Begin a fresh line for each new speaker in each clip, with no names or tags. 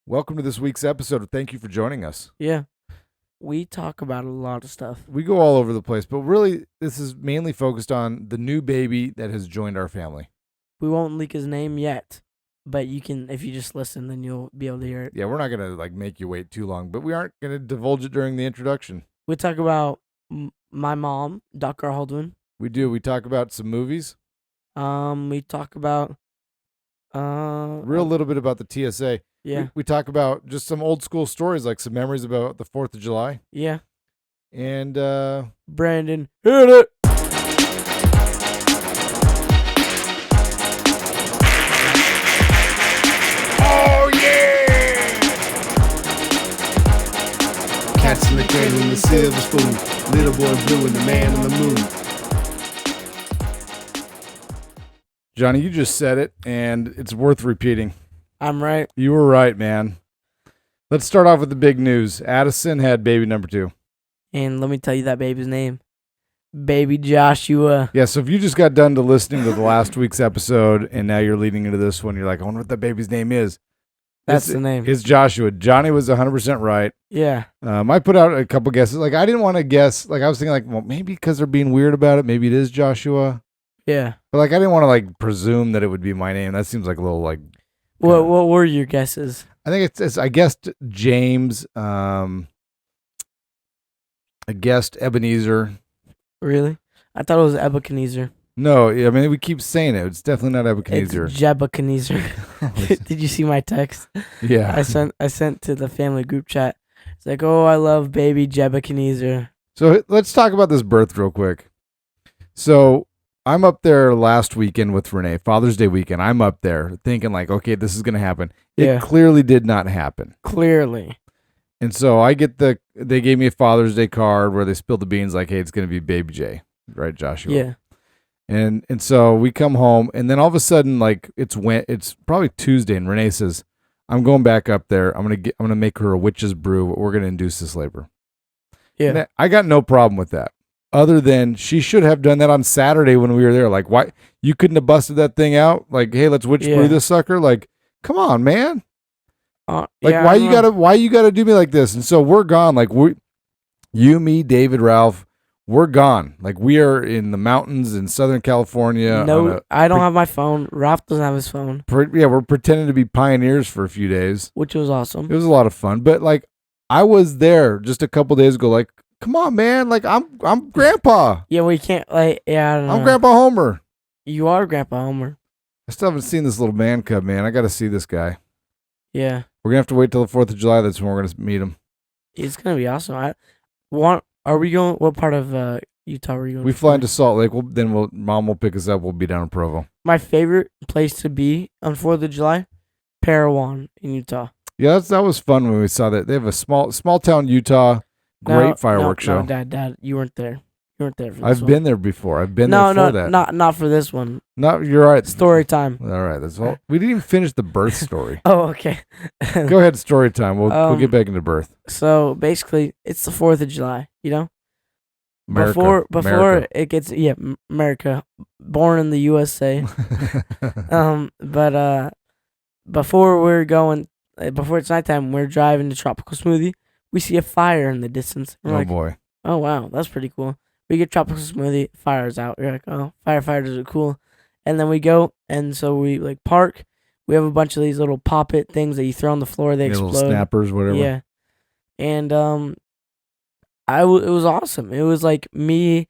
Welcome to this week's episode. Thank you for joining us.
Yeah. We talk about a lot of stuff.
We go all over the place, but really, this is mainly focused on the new baby that has joined our family.
We won't leak his name yet, but you can, if you just listen, then you'll be able to hear it.
Yeah, we're not going to make you wait too long, but we aren't going to divulge it during the introduction.
We talk about my mom, Dr. Haldwin.
We do. We talk about some movies.
We talk about
Real little bit about the TSA.
Yeah.
We talk about just some old school stories, like some memories about the 4th of July.
Yeah.
And
Brandon, hit it.
Oh yeah!
Cats in the cradle and the silver spoon. Little boy blue and the man on the moon.
Johnny, you just said it, and it's worth repeating.
I'm right.
You were right, man. Let's start off with the big news. Addison had baby number 2.
And let me tell you that baby's name. Baby Joshua.
Yeah, so if you just got done to listening to the last week's episode, and now you're leading into this one, you're like, I wonder what that baby's name is.
That's the name.
It's Joshua. Johnny was 100% right.
Yeah.
I put out a couple guesses. Like, I didn't want to guess. Like, I was thinking, like, well, maybe because they're being weird about it, maybe it is Joshua.
Yeah.
But, like, I didn't want to, like, presume that it would be my name. That seems like a little, like...
What were your guesses?
I think it's I guessed James. I guessed Ebenezer.
Really? I thought it was Ebenezer.
No, I mean, we keep saying it. It's definitely not Ebenezer.
It's Jebenezer. Did you see my text?
Yeah.
I sent to the family group chat. It's like, oh, I love baby Jebenezer.
So let's talk about this birth real quick. So I'm up there last weekend with Renee, Father's Day weekend. I'm up there thinking like, okay, this is going to happen. It clearly did not happen.
Clearly.
And so I get they gave me a Father's Day card where they spilled the beans like, hey, it's going to be Baby J, right, Joshua?
Yeah.
And so we come home, and then all of a sudden, like it's probably Tuesday, and Renee says, I'm going back up there. I'm gonna make her a witch's brew. We're gonna induce this labor.
Yeah.
And I got no problem with that. Other than she should have done that on Saturday when we were there. Like, why you couldn't have busted that thing out? Like, hey, let's witch brew this sucker. Like, come on, man. Why you gotta do me like this? And so we're gone. Like you, me, David, Ralph, we're gone. Like we are in the mountains in Southern California.
No, I don't have my phone. Ralph doesn't have his phone.
We're pretending to be pioneers for a few days,
which was awesome.
It was a lot of fun. But like, I was there just a couple days ago. Like, come on, man. Like I'm Grandpa.
Yeah, we can't. Like, yeah, I don't know.
I'm Grandpa Homer.
You are Grandpa Homer.
I still haven't seen this little man cub, man. I got to see this guy.
Yeah.
We're gonna have to wait till the 4th of July. That's when we're gonna meet him.
It's gonna be awesome. Are we going? What part of Utah are we going?
We fly into Salt Lake. Mom will pick us up. We'll be down in Provo.
My favorite place to be on 4th of July, Parowan in Utah.
Yeah, that was fun when we saw that. They have a small town Utah, great fireworks show.
No, Dad, you weren't there. You weren't there for this
I've
one.
been there before. I've been there for that.
Not for this one.
No, you're right.
Story time.
All right, that's all. We didn't even finish the birth story.
Oh, okay.
Go ahead, story time. We'll get back into birth.
So basically, it's the 4th of July. You know.
America.
Before it gets America, born in the USA. But before it's nighttime, we're driving to Tropical Smoothie. We see a fire in the distance. We're
boy.
Oh wow, that's pretty cool. We get Tropical Smoothie, fire's out. You're like, oh, firefighters are cool. And then we go, and so we like park. We have a bunch of these little pop-it things that you throw on the floor. They explode.
Little snappers, whatever.
Yeah. And it was awesome. It was like me,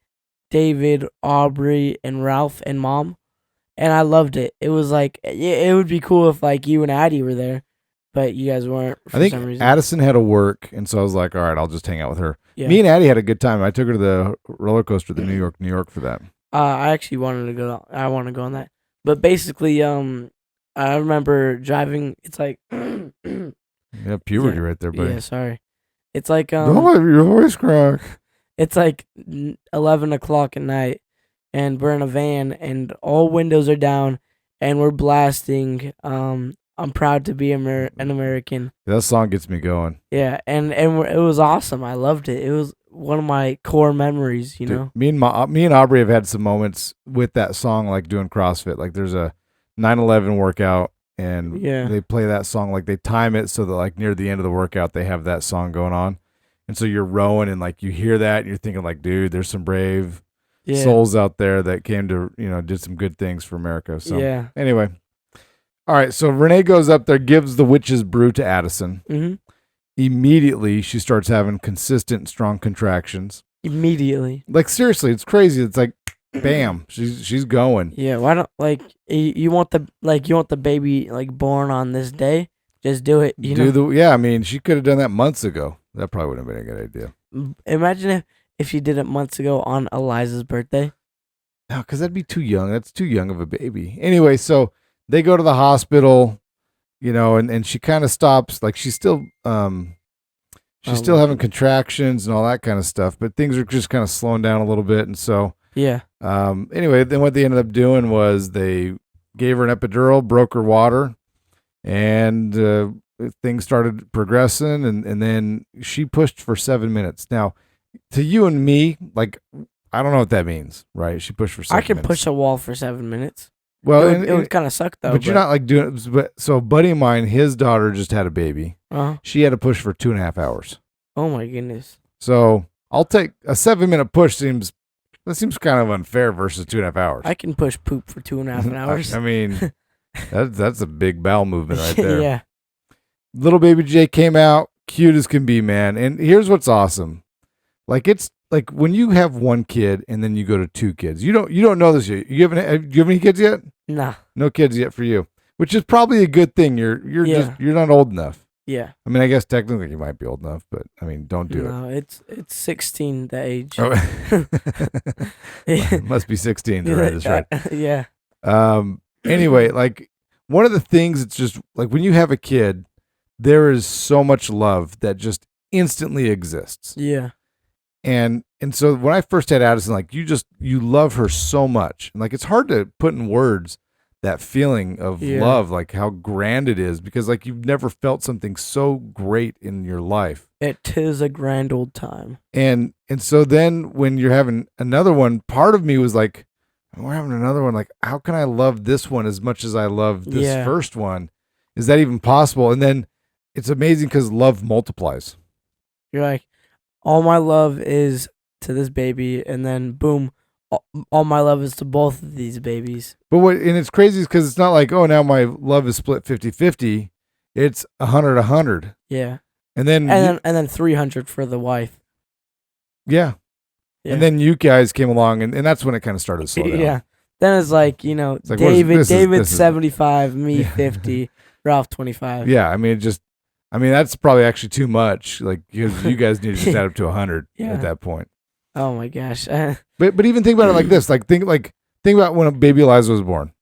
David, Aubrey, and Ralph and Mom, and I loved it. It was like it would be cool if like you and Addie were there, but you guys weren't for some reason.
Addison had to work, and so I was like, all right, I'll just hang out with her.
Yeah.
Me and Addie had a good time. I took her to the roller coaster, the New York for that.
I actually wanted to go. I want to go on that, but basically, I remember driving. It's like
yeah, puberty right there, buddy.
Yeah, sorry. It's like
don't let your voice crack.
It's like 11 o'clock at night, and we're in a van, and all windows are down, and we're blasting. I'm proud to be an American.
That song gets me going.
Yeah, and it was awesome. I loved it. It was one of my core memories. You know,
me and Aubrey have had some moments with that song, like doing CrossFit. Like there's a 9/11 workout and
Yeah.
they play that song, like they time it so that like near the end of the workout they have that song going on, and so you're rowing and like you hear that and you're thinking like, dude, there's some brave souls out there that came to did some good things for America. So anyway, all right, so Renee goes up there, gives the witch's brew to Addison.
Mm-hmm.
Immediately she starts having consistent strong contractions.
Immediately,
like seriously, it's crazy. It's like bam, she's going.
Yeah, why don't you want the baby like born on this day? Just do it.
I mean, she could have done that months ago. That probably wouldn't have been a good idea.
Imagine if she did it months ago on Eliza's birthday.
No, because that'd be too young. That's too young of a baby. Anyway, so they go to the hospital, and she kind of stops. Like she's still still having contractions and all that kind of stuff, but things are just kind of slowing down a little bit, and so.
Yeah.
Anyway, then what they ended up doing was they gave her an epidural, broke her water, and things started progressing, and then she pushed for 7 minutes. Now, to you and me, like, I don't know what that means, right? She pushed for 7 minutes.
I can push a wall for 7 minutes.
Well,
it would kind of suck though.
But you're not like doing it. But so, a buddy of mine, his daughter just had a baby. She had to push for 2.5 hours.
Oh my goodness.
So I'll take a 7-minute push. That seems kind of unfair versus 2.5 hours.
I can push poop for 2.5 hours.
I mean, that's a big bowel movement right there.
Yeah.
Little baby Jay came out, cute as can be, man. And here's what's awesome. Like it's like when you have one kid and then you go to 2 kids. You don't know this yet. Do you have any kids yet?
Nah.
No kids yet for you, which is probably a good thing. You're not old enough.
Yeah.
I mean, I guess technically you might be old enough, but I mean, don't do it.
No, it's 16 the age.
Oh. Must be 16 to write this right.
Yeah.
Anyway, like one of the things, it's just like when you have a kid, there is so much love that just instantly exists.
Yeah.
And so when I first had Addison, like you love her so much, and like it's hard to put in words that feeling of love, like how grand it is, because like you've never felt something so great in your life.
It is a grand old time.
And so then when you're having another one, part of me was like, we're having another one. Like, how can I love this one as much as I love this first one? Is that even possible? And then it's amazing because love multiplies.
You're like, all my love is to this baby, and then boom, all my love is to both of these babies.
And it's crazy because it's not like, oh, now my love is split 50-50. It's 100-100.
Yeah.
And then
300 for the wife.
Yeah. And then you guys came along, and that's when it kind of started to slow down.
Yeah. Then it's like, it's like, David 75, me 50, Ralph 25.
Yeah. I mean, that's probably actually too much. Like, because you guys need to just add up to 100 at that point.
Oh my gosh.
But even think about it like this. Like think about when a baby Eliza was born.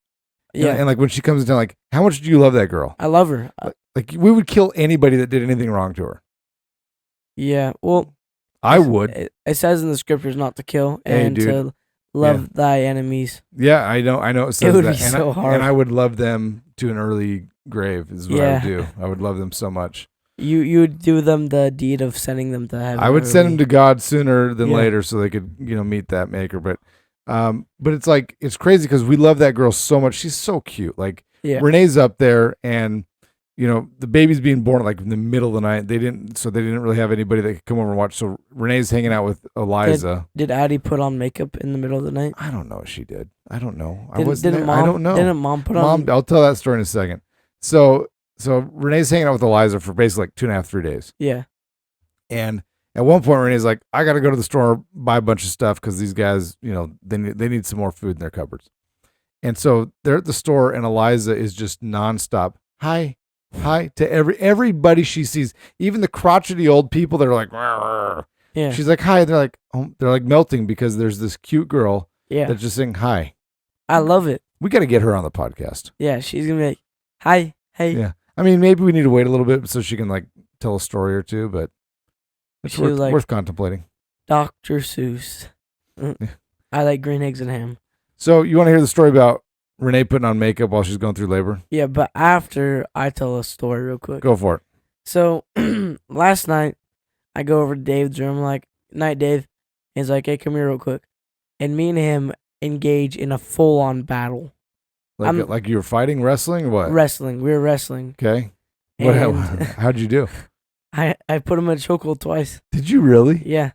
Yeah.
And like when she comes into like, how much do you love that girl?
I love her.
Like we would kill anybody that did anything wrong to her.
Yeah. Well,
I would.
It says in the scriptures not to kill and to love thy enemies.
Yeah, I know. It says
would
that.
Be so hard.
And I would love them to an early grave. Is what I would do. I would love them so much.
You would do them the deed of sending them to heaven.
I would send them to God sooner than later, so they could meet that maker. But it's like it's crazy because we love that girl so much. She's so cute. Like Renee's up there, and the baby's being born like in the middle of the night. They didn't really have anybody that could come over and watch. So Renee's hanging out with Eliza.
Did Addie put on makeup in the middle of the night?
I don't know if she did. I don't know.
I don't know. Didn't Mom put on?
I'll tell that story in a second. So Renee's hanging out with Eliza for basically like 2.5, 3 days.
Yeah.
And at one point, Renee's like, I got to go to the store, buy a bunch of stuff because these guys, they need some more food in their cupboards. And so they're at the store, and Eliza is just nonstop. Hi to everybody she sees, even the crotchety old people that are like, "Rrr."
Yeah.
She's like, hi. They're like melting because there's this cute girl that's just saying hi.
I love it.
We got to get her on the podcast.
Yeah, she's gonna be like, hi, hey.
Yeah. I mean, maybe we need to wait a little bit so she can like tell a story or two, but it's worth contemplating.
Dr. Seuss. I like green eggs and ham.
So you want to hear the story about Renee putting on makeup while she's going through labor?
Yeah, but after I tell a story real quick.
Go for it.
So last night, I go over to Dave's room, like, night, Dave. He's like, hey, come here real quick. And me and him engage in a full-on battle.
Like you were fighting wrestling or what?
Wrestling. We were wrestling.
Okay. How'd you do?
I put him in a chokehold twice.
Did you really?
Yeah.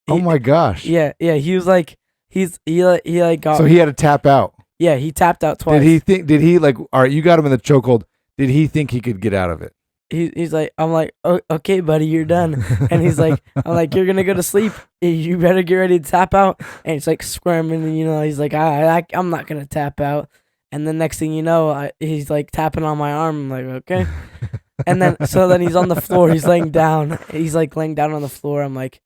Oh my gosh.
Yeah. He was like, he got.
So he had to tap out.
Yeah, he tapped out twice.
Did he like, all right, you got him in the chokehold. Did he think he could get out of it?
He's like, I'm like, oh, okay, buddy, you're done. And he's like, I'm like, you're going to go to sleep. You better get ready to tap out. And he's like squirming, and, he's like, I'm not going to tap out. And the next thing you know, he's like tapping on my arm. I'm like, okay. And then he's on the floor. He's laying down. He's like laying down on the floor. I'm like,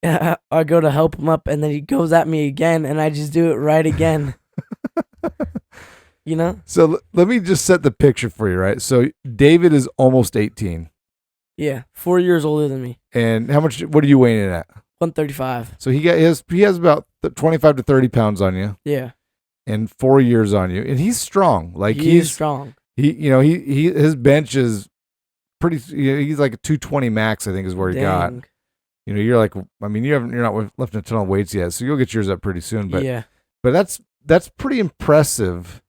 yeah, I go to help him up. And then he goes at me again. And I just do it right again. So
let me just set the picture for you, right? So David is almost 18.
Yeah, 4 years older than me.
And what are you weighing in at?
135.
So he has about 25 to 30 pounds on you.
Yeah.
And 4 years on you. And he's strong. Like
he's strong.
His bench is pretty, he's like a 220 max, I think is where he got. You're like, I mean, you're not lifting a ton of weights yet, so you'll get yours up pretty soon. But
yeah.
But that's pretty impressive.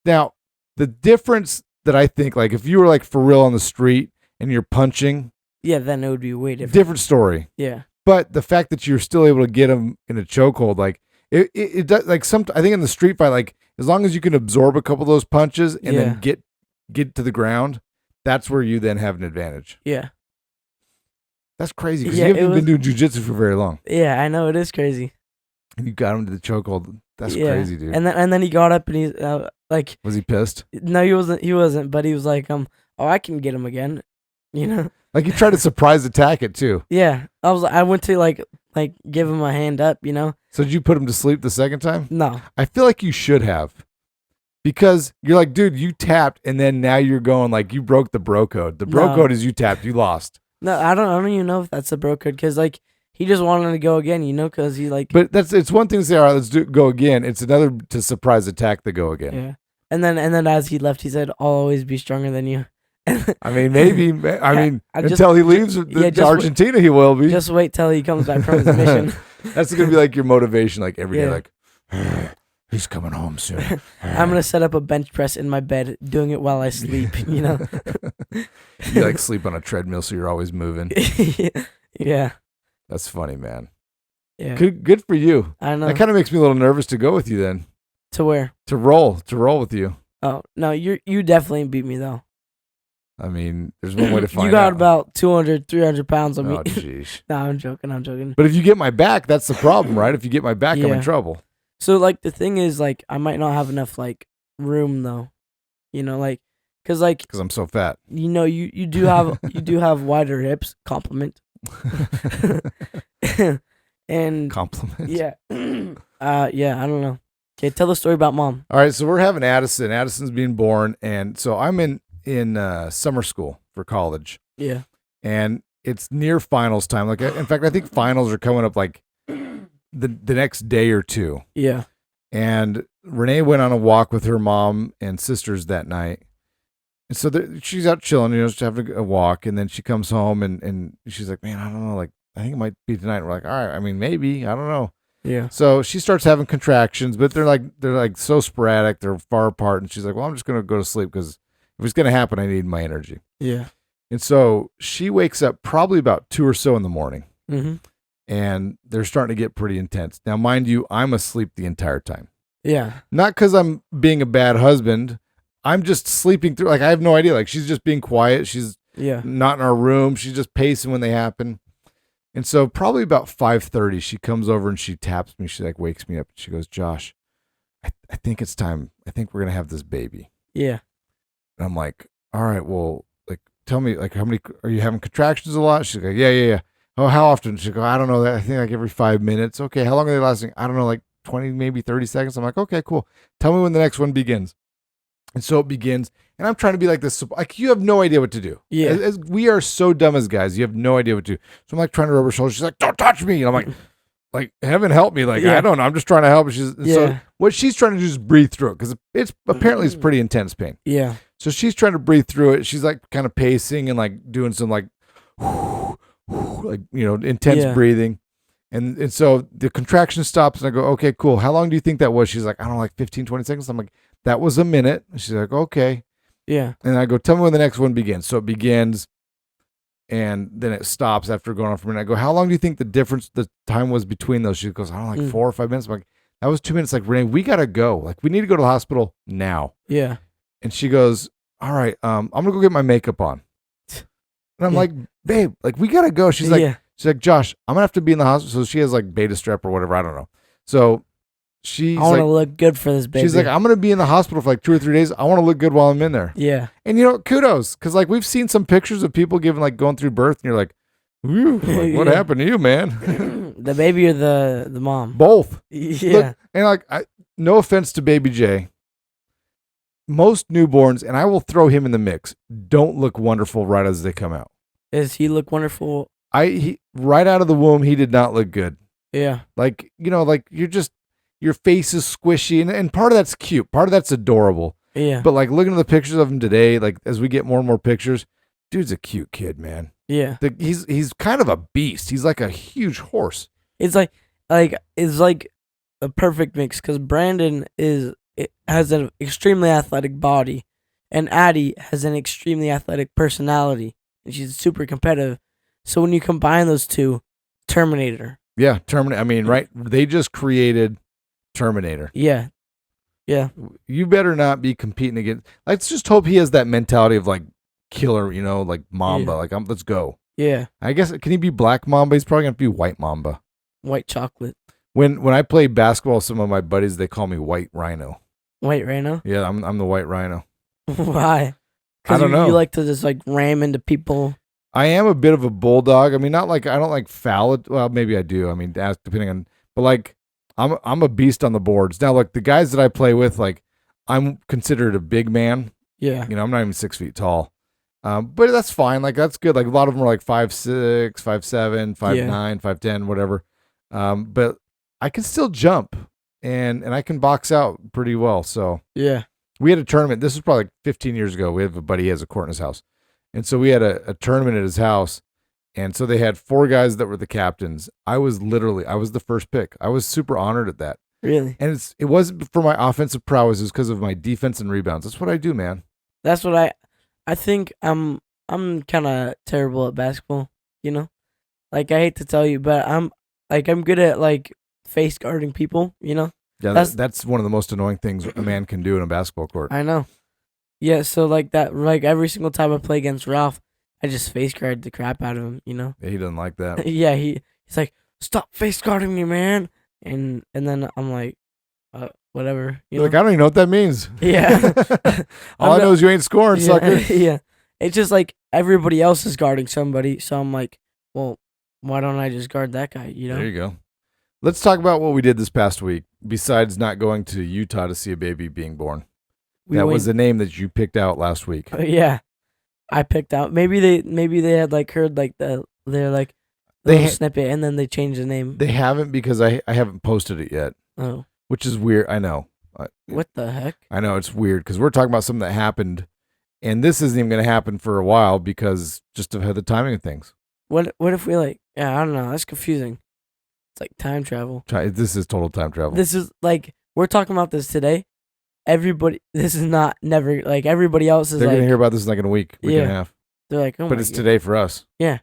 Now, the difference that I think, like if you were like for real on the street and you're punching,
yeah, then it would be way different.
Different story.
Yeah.
But the fact that you're still able to get him in a chokehold, like it does, like I think in the street fight, like as long as you can absorb a couple of those punches and then get to the ground, that's where you then have an advantage.
Yeah.
That's crazy because you haven't been doing jujitsu for very long.
Yeah, I know, it is crazy.
And you got him to the chokehold. That's crazy, dude.
And then he got up and he's like,
was he pissed?
No, he wasn't. But he was like, oh, I can get him again,
Like he tried to surprise attack it too.
Yeah, I went to like give him a hand up,
So did you put him to sleep the second time?
No.
I feel like you should have, because you're like, dude, you tapped, and then now you're going like you broke the bro code. The bro code is you tapped, you lost.
No, I don't even know if that's the bro code, because like he just wanted to go again, because he like.
But it's one thing to say, all right, let's go again. It's another to surprise attack the go again.
Yeah, and then as he left, he said, "I'll always be stronger than you."
I mean, maybe. Until he leaves to Argentina, he will be.
Just wait till he comes back from his mission.
That's gonna be like your motivation, like every day, like he's coming home soon.
I'm gonna set up a bench press in my bed, doing it while I sleep. You
like sleep on a treadmill, so you're always moving.
Yeah.
That's funny, man.
Yeah.
Good for you.
I know.
That kind of makes me a little nervous to go with you then.
To where?
To roll with you.
Oh, no, you definitely beat me though.
I mean, there's one way to find out.
You got about 200, 300 pounds on me.
Oh, jeez.
No, I'm joking.
But if you get my back, that's the problem, right? If you get my back, I'm in trouble.
So, like, the thing is, like, I might not have enough, like, room, though. Because
I'm so fat.
You do have wider hips. Compliment. And
compliment.
Yeah. Yeah, I don't know. Okay, tell the story about mom.
All right, so we're having Addison. Addison's being born, and so I'm in summer school for college.
Yeah.
And it's near finals time. Like, in fact, I think finals are coming up like the next day or two.
Yeah.
And Renee went on a walk with her mom and sisters that night. And so she's out chilling, just having a walk. And then she comes home and she's like, man, I don't know. Like, I think it might be tonight. We're like, all right. I mean, maybe. I don't know.
Yeah.
So she starts having contractions, but they're like so sporadic. They're far apart. And she's like, well, I'm just going to go to sleep because if it's going to happen, I need my energy.
Yeah.
And so she wakes up probably about 2 or so in the morning.
Mm-hmm.
And they're starting to get pretty intense. Now, mind you, I'm asleep the entire time.
Yeah.
Not because I'm being a bad husband. I'm just sleeping through. Like, I have no idea. Like, she's just being quiet. She's not in our room. She's just pacing when they happen. And so probably about 5:30, she comes over and she taps me. She like wakes me up. She goes, Josh, I think it's time. I think we're going to have this baby.
Yeah.
And I'm like, all right, well, like, tell me, like, how many, are you having contractions a lot? She's like, yeah. Oh, how often? She goes, I don't know. I think like every 5 minutes. Okay, how long are they lasting? I don't know, like 20, maybe 30 seconds. I'm like, okay, cool. Tell me when the next one begins. And so it begins. And I'm trying to be like this. Like, you have no idea what to do.
Yeah.
As we are so dumb as guys. You have no idea what to do. So I'm like trying to rub her shoulder. She's like, don't touch me. And I'm like, heaven help me. Like, I don't know. I'm just trying to help. So what she's trying to do is breathe through it because it's apparently it's pretty intense pain.
Yeah.
So she's trying to breathe through it. She's like kind of pacing and like doing some like, like, intense breathing. And so the contraction stops, and I go, okay, cool. How long do you think that was? She's like, I don't know, like 15, 20 seconds. I'm like, that was a minute. And she's like, okay.
Yeah.
And I go, tell me when the next one begins. So it begins, and then it stops after going on for a minute. I go, how long do you think the time was between those? She goes, I don't know, like 4 or 5 minutes. I'm like, that was 2 minutes. Like, Renee, we got to go. Like, we need to go to the hospital now.
Yeah.
And she goes, all right, I'm going to go get my makeup on. And I'm like, babe, like, we got to go. She's like, Josh, I'm going to have to be in the hospital. So she has like beta strep or whatever. I don't know. So she's
I want to look good for this baby.
She's like, I'm going to be in the hospital for like 2 or 3 days. I want to look good while I'm in there.
Yeah.
And kudos. Because like we've seen some pictures of people going through birth, and you're like, ooh, like, what happened to you, man?
The baby or the mom?
Both.
Yeah.
Look, and like, no offense to baby Jay. Most newborns, and I will throw him in the mix, don't look wonderful right as they come out.
Does he look wonderful?
Right out of the womb, he did not look good.
Yeah.
Like, like your face is squishy, and part of that's cute. Part of that's adorable.
Yeah.
But like looking at the pictures of him today, like as we get more and more pictures, dude's a cute kid, man.
Yeah.
He's kind of a beast. He's like a huge horse.
It's like the perfect mix, because Brandon has an extremely athletic body, and Addie has an extremely athletic personality, and she's super competitive. So when you combine those two, Terminator.
Yeah, Terminator. I mean, right? They just created Terminator.
Yeah. Yeah.
You better not be competing against. Let's just hope he has that mentality of like killer, like Mamba.
Yeah.
Like, let's go.
Yeah.
I guess, can he be Black Mamba? He's probably gonna be White Mamba.
White chocolate.
When I play basketball, some of my buddies, they call me White Rhino.
White Rhino?
Yeah, I'm the White Rhino.
Why?
I don't know.
You like to just like ram into people.
I am a bit of a bulldog. I mean, not like, I don't like foul it. Well, maybe I do. I mean, depending on, but like, I'm a beast on the boards. Now, like the guys that I play with, like I'm considered a big man.
Yeah.
I'm not even 6 feet tall. But that's fine. Like that's good. Like a lot of them are like 5'6", 5'7", 5'9", 5'10", whatever. But I can still jump and I can box out pretty well. So
yeah,
we had a tournament. This was probably like 15 years ago. We have a buddy, he has a court in his house. And so we had a tournament at his house. And so they had 4 guys that were the captains. I was the first pick. I was super honored at that.
Really?
And it wasn't for my offensive prowess. It was because of my defense and rebounds. That's what I do, man.
That's what I think. I'm kind of terrible at basketball, Like, I hate to tell you, but I'm good at like face guarding people,
Yeah, that's one of the most annoying things a man can do in a basketball court.
I know. Yeah, so like that, like every single time I play against Ralph, I just face guard the crap out of him,
Yeah, he doesn't like that.
Yeah, he's like, stop face guarding me, man. And then I'm like, whatever.
Like, I don't even know what that means.
Yeah.
All I know is you ain't scoring, sucker.
Yeah. It's just like everybody else is guarding somebody, so I'm like, well, why don't I just guard that guy?
There you go. Let's talk about what we did this past week, besides not going to Utah to see a baby being born. That was the name that you picked out last week.
Yeah. I picked out. Maybe they had like heard like they're like snippet, and then they changed the name.
They haven't, because I haven't posted it yet.
Oh.
Which is weird. I know.
What the heck?
I know, it's weird because we're talking about something that happened, and this isn't even going to happen for a while because just of the timing of things.
What if we like? Yeah, I don't know. That's confusing. It's like time travel.
This is total time travel.
This is like, we're talking about this today. This is not never, like everybody else is.
They're
like,
going to hear about this in like a week and a half.
They're like, oh,
but it's today for us.
Yeah.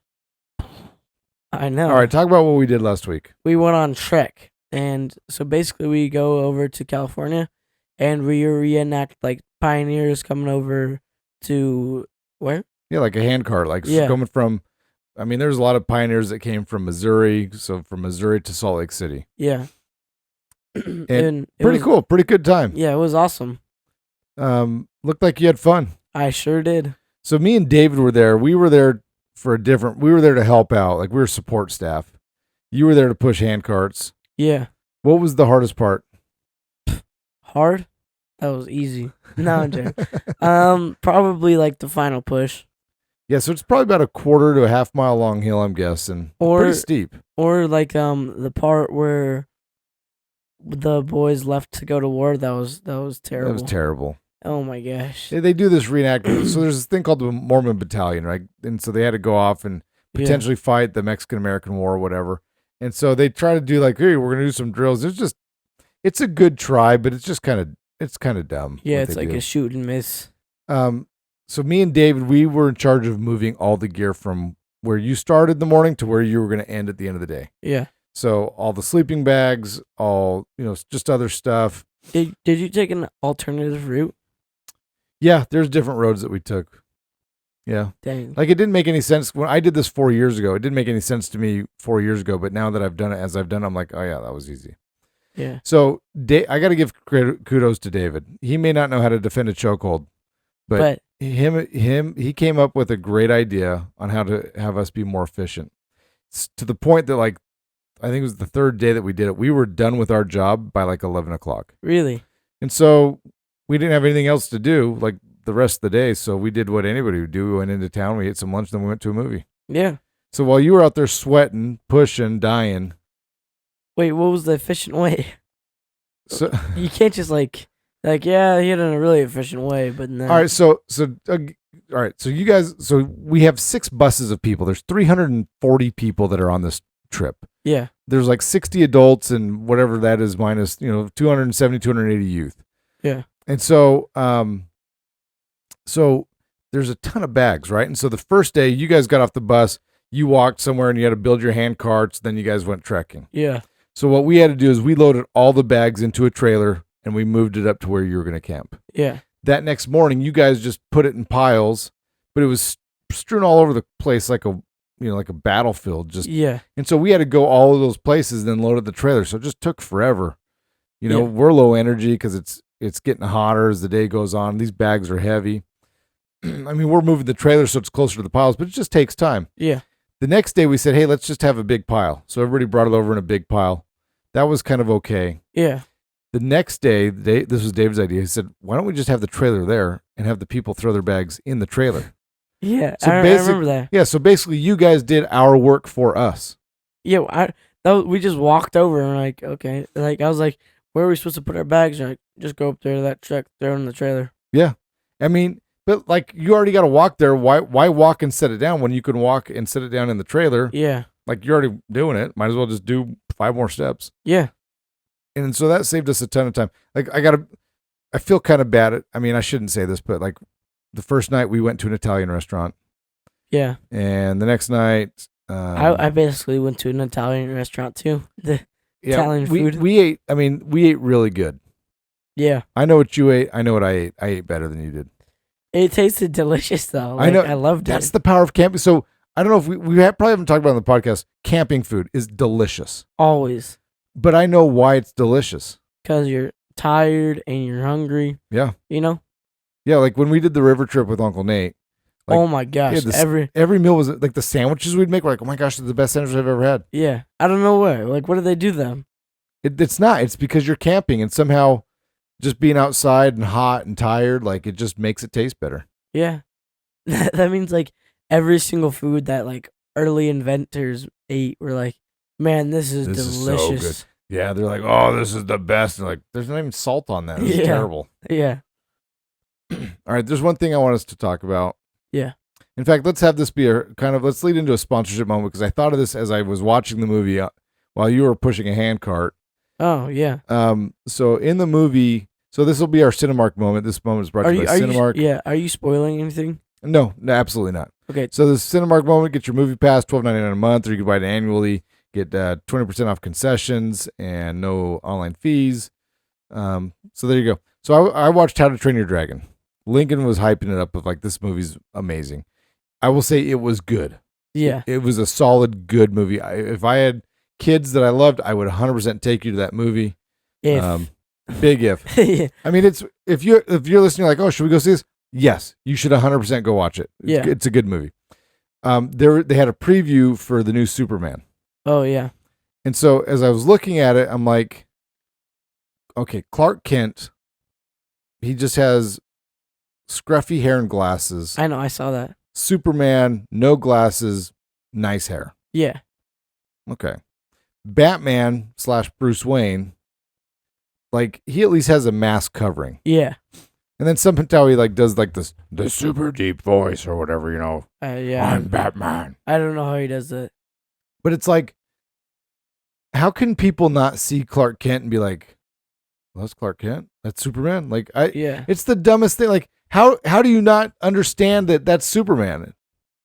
I know.
All right, talk about what we did last week.
We went on Trek, and so basically we go over to California, and we reenact like pioneers coming over to where?
Yeah, like a handcart, like coming from. I mean, there's a lot of pioneers that came from Missouri, so from Missouri to Salt Lake City.
Yeah.
and pretty cool, pretty good time.
Yeah, it was awesome.
Looked like you had fun.
I sure did.
So me and David were there. We were there we were there to help out. Like, we were support staff. You were there to push handcarts.
Yeah.
What was the hardest part?
Hard? That was easy. No, I'm joking. Probably like the final push.
Yeah, so it's probably about a quarter to a half mile long hill, I'm guessing. Pretty steep.
Or like the part where the boys left to go to war. That was terrible.
That was terrible.
Oh my gosh.
They do this reenactment. So there's this thing called the Mormon Battalion, right? And so they had to go off and potentially fight the Mexican-American War or whatever. And so they try to do like, hey, we're gonna do some drills. It's a good try, but it's kind of dumb.
Yeah, it's like a shoot and miss.
So me and David, we were in charge of moving all the gear from where you started in the morning to where you were going to end at the end of the day.
Yeah.
So all the sleeping bags, all, just other stuff.
Did you take an alternative route?
Yeah, there's different roads that we took. Yeah.
Dang.
Like it didn't make any sense when I did this 4 years ago. It didn't make any sense to me 4 years ago, but now that I've done it as I've done, I'm like, oh yeah, that was easy.
Yeah.
So I got to give kudos to David. He may not know how to defend a chokehold, but he came up with a great idea on how to have us be more efficient. It's to the point that like, I think it was the third day that we did it. We were done with our job by like 11 o'clock.
Really?
And so we didn't have anything else to do like the rest of the day. So we did what anybody would do. We went into town, we ate some lunch, then we went to a movie.
Yeah.
So while you were out there sweating, pushing, dying.
Wait, what was the efficient way?
So
you can't just yeah, he had it in a really efficient way, but no.
All right, so you guys, so we have 6 buses of people. There's 340 people that are on this trip.
Yeah.
There's like 60 adults and whatever that is minus, 270, 280 youth.
Yeah.
And so there's a ton of bags, right? And so the first day you guys got off the bus, you walked somewhere and you had to build your hand carts, then you guys went trekking.
Yeah.
So what we had to do is we loaded all the bags into a trailer and we moved it up to where you were going to camp.
Yeah.
That next morning, you guys just put it in piles, but it was strewn all over the place like a battlefield.
Yeah.
And so we had to go all of those places and then load the trailer. So it just took forever. We're low energy because it's getting hotter as the day goes on. These bags are heavy. I mean, we're moving the trailer so it's closer to the piles, but it just takes time.
Yeah.
The next day we said, hey, let's just have a big pile. So everybody brought it over in a big pile. That was kind of okay.
Yeah.
The next day, this was David's idea. He said, why don't we just have the trailer there and have the people throw their bags in the trailer?
Yeah, so I remember that.
Yeah, so basically you guys did our work for us.
Yeah, we just walked over and like, okay. Like, I was like, where are we supposed to put our bags? And like, just go up there to that truck, throw it in the trailer.
Yeah. I mean, but like you already got to walk there. Why walk and set it down when you can walk and set it down in the trailer?
Yeah.
Like you're already doing it. Might as well just do 5 more steps.
Yeah.
And so that saved us a ton of time. Like I feel kind of bad I mean, I shouldn't say this, but like the first night we went to an Italian restaurant.
Yeah.
And the next night,
I basically went to an Italian restaurant too. Italian food.
We ate really good.
Yeah.
I know what you ate. I know what I ate. I ate better than you did.
It tasted delicious though.
I know.
I loved it.
That's the power of camping. So I don't know if we probably haven't talked about it on the podcast. Camping food is delicious.
Always.
But I know why it's delicious.
Because you're tired and you're hungry.
Yeah.
Yeah,
like when we did the river trip with Uncle Nate. Like,
oh my gosh.
Every meal was like the sandwiches we'd make were like, oh my gosh, they're the best sandwiches I've ever had.
Yeah. I don't know why. Like, what do they do then?
It's not. It's because you're camping and somehow just being outside and hot and tired, like it just makes it taste better.
Yeah. That means like every single food that like early inventors ate were like, man, this is delicious.
Is so good. Yeah, they're like, oh, this is the best. And like, there's not even salt on that. It's terrible.
Yeah.
All right, there's one thing I want us to talk about.
Yeah.
In fact, let's have this be let's lead into a sponsorship moment because I thought of this as I was watching the movie while you were pushing a hand cart.
Oh, yeah.
So in the movie, so this will be our Cinemark moment. This moment is brought to you by Cinemark.
Are you spoiling anything?
No, absolutely not.
Okay.
So the Cinemark moment, get your movie pass, $12.99 a month, or you can buy it annually. Get 20% off concessions and no online fees. So there you go. So I watched How to Train Your Dragon. Lincoln was hyping it up of like, this movie's amazing. I will say it was good.
Yeah.
It was a solid, good movie. If I had kids that I loved, I would 100% take you to that movie. Big if.
Yeah.
I mean, it's if you're listening, like, oh, should we go see this? Yes, you should 100% go watch it. It's a good movie. They had a preview for the new Superman.
Oh yeah.
And so as I was looking at it, I'm like, okay, Clark Kent, he just has scruffy hair and glasses.
I know, I saw that.
Superman, no glasses, nice hair.
Yeah.
Okay. Batman / Bruce Wayne, like he at least has a mask covering.
Yeah.
And then somehow he like does like the super deep voice or whatever,
Yeah.
I'm Batman.
I don't know how he does that.
But it's like how can people not see Clark Kent and be like, well, that's Clark Kent, that's Superman? Like, it's the dumbest thing. Like, how do you not understand that that's Superman?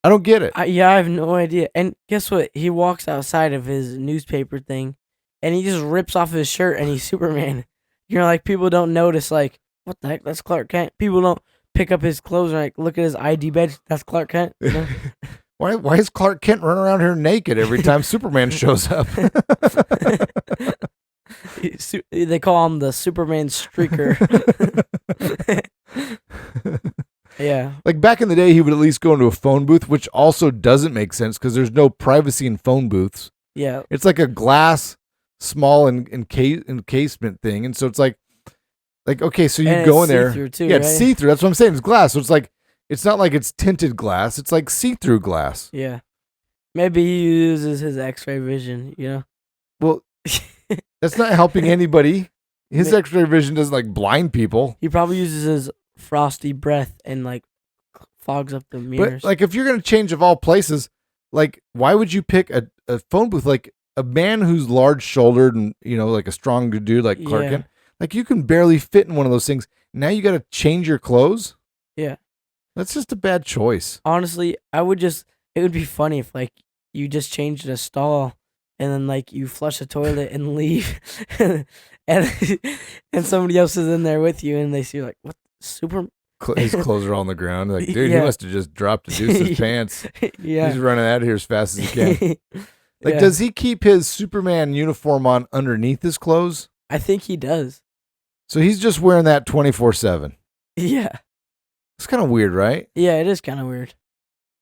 I don't get it.
I have no idea. And guess what? He walks outside of his newspaper thing, and he just rips off his shirt, and he's Superman. Like, people don't notice, like, what the heck? That's Clark Kent. People don't pick up his clothes and, like, look at his ID badge. That's Clark Kent. You know?
Why is Clark Kent running around here naked every time Superman shows up?
They call him the Superman streaker. Yeah.
Like back in the day, he would at least go into a phone booth, which also doesn't make sense because there's no privacy in phone booths.
Yeah.
It's like a glass, small encasement thing. And so it's like, okay, so you go in there.
Too,
yeah,
right?
It's see-through. That's what I'm saying. It's glass. So it's like, it's not like it's tinted glass. It's like see-through glass.
Yeah. Maybe he uses his X-ray vision, you know?
Well, that's not helping anybody. His X-ray vision doesn't like blind people.
He probably uses his frosty breath and like fogs up the mirrors.
But like, if you're gonna change of all places, like, why would you pick a phone booth? Like a man who's large-shouldered and like a strong dude like Clark Kent. Like you can barely fit in one of those things. Now you got to change your clothes.
Yeah,
that's just a bad choice.
Honestly, it would be funny if like you just changed in a stall and then like you flush the toilet and leave, and somebody else is in there with you and they see like, what,
his clothes are all on the ground. Like, dude, he must have just dropped the deuce his pants.
Yeah,
he's running out of here as fast as he can. Like, does he keep his Superman uniform on underneath his clothes?
I think he does.
So he's just wearing that 24/7.
Yeah.
It's kind of weird, right?
Yeah, it is kind of weird.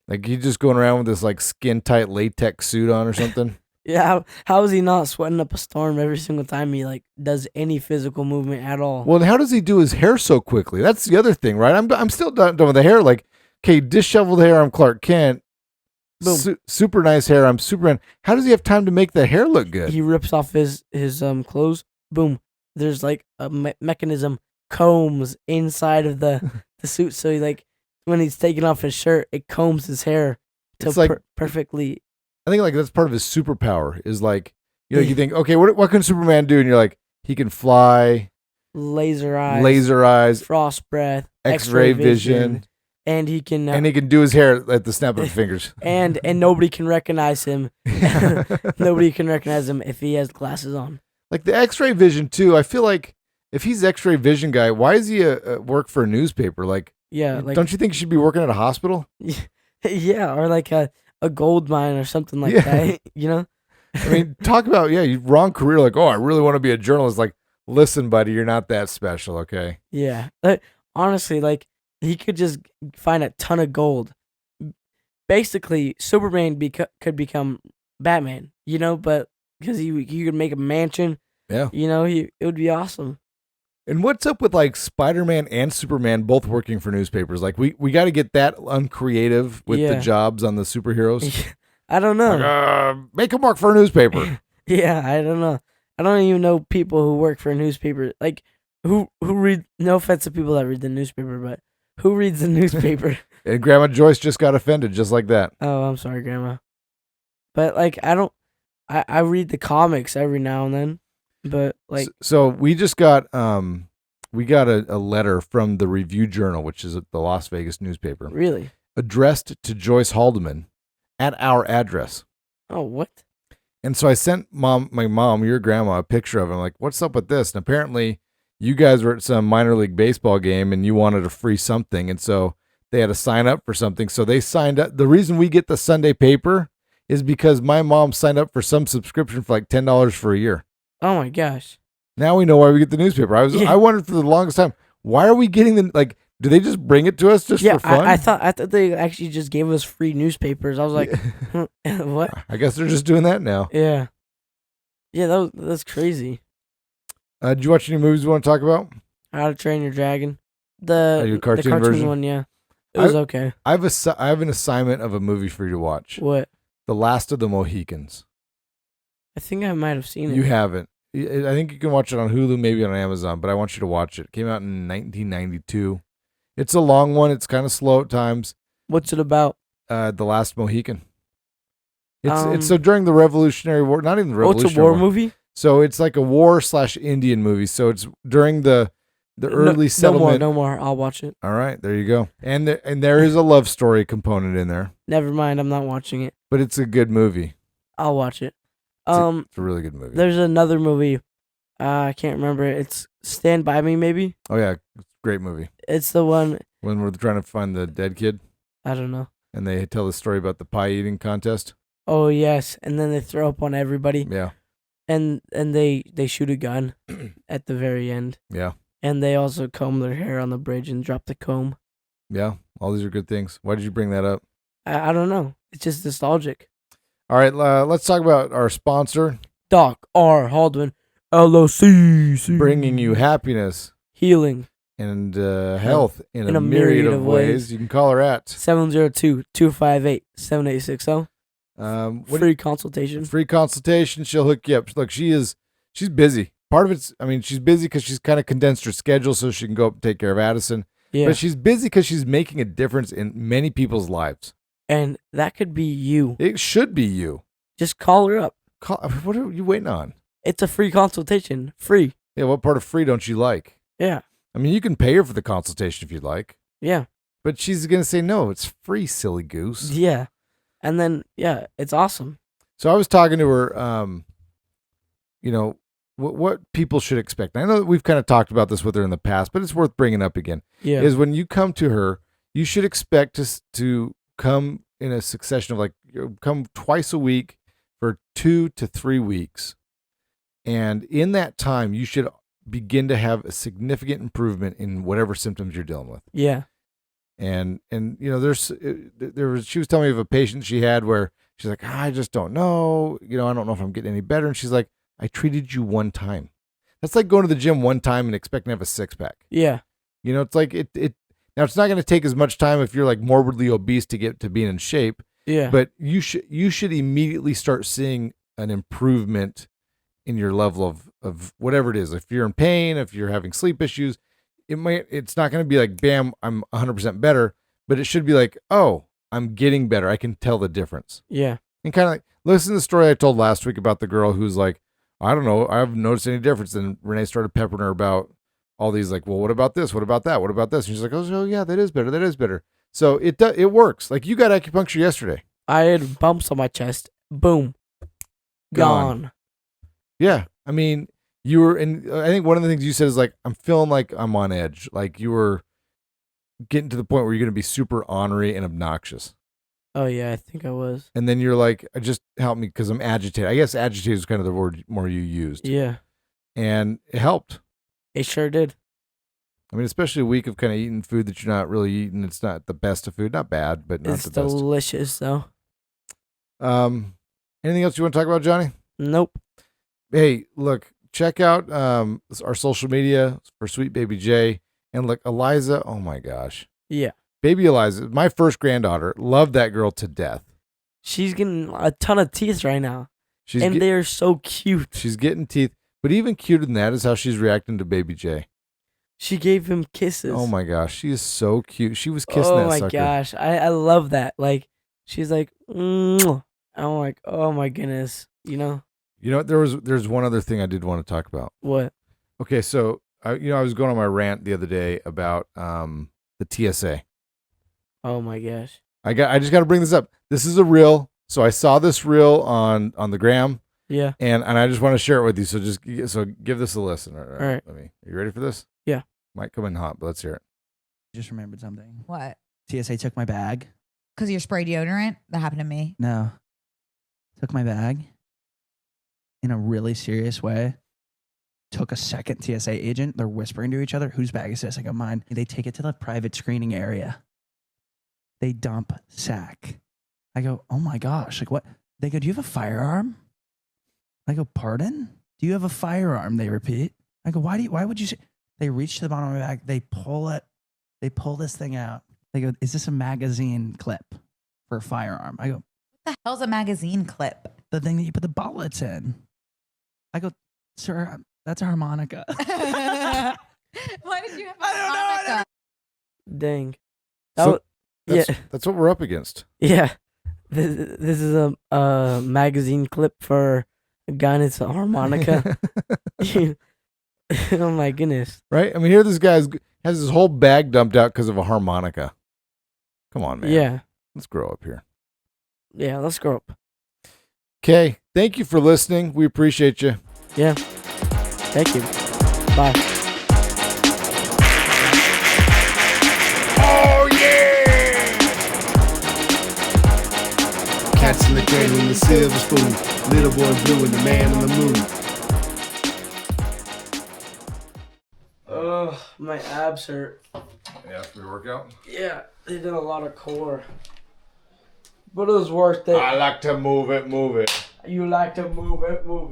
Like he's just going around with this like skin tight latex suit on or something.
Yeah, how is he not sweating up a storm every single time he like does any physical movement at all?
Well, how does he do his hair so quickly? That's the other thing, right? I'm still done with the hair. Like, okay, disheveled hair, I'm Clark Kent. Boom. Super nice hair, I'm Superman. How does he have time to make the hair look good?
He rips off his clothes. Boom. There's like a mechanism, combs inside of the suit. So he, like, when he's taking off his shirt, it combs his hair to perfectly.
I think like that's part of his superpower is like, you think, okay, what can Superman do? And you're like, he can fly,
laser eyes, frost breath, X-ray vision, and he can
do his hair at the snap of his fingers.
and nobody can recognize him. Nobody can recognize him if he has glasses on.
Like the X-ray vision too. I feel like if he's X-ray vision guy, why is he work for a newspaper? Like, don't you think he should be working at a hospital?
Yeah, or like a gold mine or something like that. You know.
I mean, talk about wrong career. Like, oh, I really want to be a journalist. Like, listen, buddy, you're not that special. Okay.
Yeah, honestly, like he could just find a ton of gold. Basically, Superman could become Batman. But. Because he could make a mansion.
Yeah.
It would be awesome.
And what's up with like Spider-Man and Superman both working for newspapers? Like we got to get that uncreative with the jobs on the superheroes.
I don't know.
Like, make them work for a newspaper.
Yeah, I don't know. I don't even know people who work for a newspaper. Like who read. No offense to people that read the newspaper, but who reads the newspaper?
And Grandma Joyce just got offended, just like that.
Oh, I'm sorry, Grandma. But like I don't. I read the comics every now and then, but like
so we just got we got a letter from the Review Journal, which is the Las Vegas newspaper.
Really?
Addressed to Joyce Haldeman at our address.
Oh, what?
And so I sent my mom, your grandma, a picture of it. I'm like, what's up with this? And apparently you guys were at some minor league baseball game and you wanted a free something, and so they had to sign up for something. So they signed up. The reason we get the Sunday paper is because my mom signed up for some subscription for like $10 for a year.
Oh my gosh.
Now we know why we get the newspaper. I wondered for the longest time, why are we getting do they just bring it to us just for fun?
I thought they actually just gave us free newspapers. I was like, what?
I guess they're just doing that now.
Yeah. Yeah, that's crazy.
Did you watch any movies you want to talk about?
How to Train Your Dragon. The cartoon version? One, yeah. It was okay.
I have an assignment of a movie for you to watch.
What?
The Last of the Mohicans.
I think I might have seen it.
You haven't. I think you can watch it on Hulu, maybe on Amazon, but I want you to watch it. It came out in 1992. It's a long one. It's kind of slow at times.
What's it about?
The Last Mohican. It's so during the Revolutionary War, not even the Revolutionary
it's a war movie?
So it's like a war/Indian movie. So it's during the early settlement.
No more. I'll watch it.
All right, there you go. And there is a love story component in there.
Never mind. I'm not watching it.
But it's a good movie.
I'll watch it.
It's a really good movie.
There's another movie. I can't remember. It's Stand By Me, maybe.
Oh yeah, great movie.
It's the one
when we're trying to find the dead kid.
I don't know.
And they tell the story about the pie eating contest.
Oh yes, and then they throw up on everybody.
Yeah.
And they shoot a gun at the very end.
Yeah.
And they also comb their hair on the bridge and drop the comb.
Yeah, all these are good things. Why did you bring that up?
I don't know. It's just nostalgic.
All right, let's talk about our sponsor,
Doc R. Haldwin, LLC.
Bringing you happiness,
healing,
and health in a myriad of ways. You can call her at
702-258-7860. Free consultation.
Free consultation. She'll hook you up. Look, she's busy. Part of it's, she's busy because she's kind of condensed her schedule so she can go up and take care of Addison.
Yeah.
But she's busy because she's making a difference in many people's lives.
And that could be you.
It should be you.
Just call her up.
What are you waiting on?
It's a free consultation. Free.
Yeah, what part of free don't you like?
Yeah.
You can pay her for the consultation if you'd like.
Yeah. But
she's going to say, no, it's free, silly goose.
Yeah. And then, yeah, it's awesome.
So I was talking to her, what people should expect. I know that we've kind of talked about this with her in the past, but it's worth bringing up again.
Yeah.
Is when you come to her, you should expect to come in a succession of come twice a week for 2 to 3 weeks. And in that time, you should begin to have a significant improvement in whatever symptoms you're dealing with.
Yeah.
And she was telling me of a patient she had where she's like, I just don't know. I don't know if I'm getting any better. And she's like, I treated you one time. That's like going to the gym one time and expecting to have a 6-pack.
Yeah.
It's like it now it's not going to take as much time if you're like morbidly obese to get to being in shape.
Yeah.
But you should immediately start seeing an improvement in your level of whatever it is. If you're in pain, if you're having sleep issues, it's not going to be like, bam, I'm 100% better, but it should be like, oh, I'm getting better. I can tell the difference.
Yeah.
And kind of like, listen to the story I told last week about the girl who's like, I don't know, I haven't noticed any difference. And Renee started peppering her about all these like, well, what about this? What about that? What about this? And she's like, oh yeah, that is better. That is better. So it works. Like you got acupuncture yesterday.
I had bumps on my chest. Boom. Gone.
Yeah. You were, and I think one of the things you said is like, I'm feeling like I'm on edge. Like you were getting to the point where you're going to be super ornery and obnoxious.
Oh yeah, I think I was.
And then you're like, just help me because I'm agitated. I guess agitated is kind of the word more you used.
Yeah.
And it helped.
It sure did.
Especially a week of kind of eating food that you're not really eating. It's not the best of food. Not bad, but not
it's
the best.
It's delicious though.
Anything else you want to talk about, Johnny?
Nope.
Hey, look, check out our social media for Sweet Baby J. And look, Eliza, oh my gosh.
Yeah.
Baby Eliza, my first granddaughter, loved that girl to death.
She's getting a ton of teeth right now. They're so cute.
She's getting teeth. But even cuter than that is how she's reacting to Baby J.
She gave him kisses.
Oh my gosh, she is so cute. She was kissing that sucker.
Oh my gosh, I love that. Like, she's like, mwah. I'm like, oh my goodness.
There's one other thing I did want to talk about.
What?
Okay, so I was going on my rant the other day about the TSA.
Oh my gosh.
I just got to bring this up. This is a reel. So I saw this reel on the gram.
Yeah.
And I just want to share it with you. So give this a listen. All
right.
Are you ready for this?
Yeah.
Might come in hot, but let's hear it.
Just remembered something.
What?
TSA took my bag.
Because you're spray deodorant? That happened to me.
No. Took my bag in a really serious way. Took a second TSA agent. They're whispering to each other. Whose bag is this? I go, mine. They take it to the private screening area. They dump sack. I go, oh my gosh. Like what? They go, do you have a firearm? I go, pardon? Do you have a firearm? They repeat. I go, why would you say? They reach to the bottom of my bag. They pull it. They pull this thing out. They go, is this a magazine clip for a firearm? I go,
what the hell's a magazine clip?
the thing that you put the bullets in. I go, sir, that's a harmonica.
Why did you have a harmonica?
Dang.
That's what we're up against.
Yeah. This is a magazine clip for a guy and it's a harmonica. Oh my goodness.
Right? I mean, here this guy has his whole bag dumped out because of a harmonica. Come on, man.
Yeah.
Let's grow up here.
Yeah, let's grow up.
Okay. Thank you for listening. We appreciate you.
Yeah. Thank you. Bye.
Oh, yeah!
Cats in the cradle and the silver spoon. Little boy blue and the man on the moon.
Ugh, my abs hurt.
Yeah, after your workout?
Yeah, they did a lot of core. But it was worth it.
I like to move it, move it.
You like to move it, move it.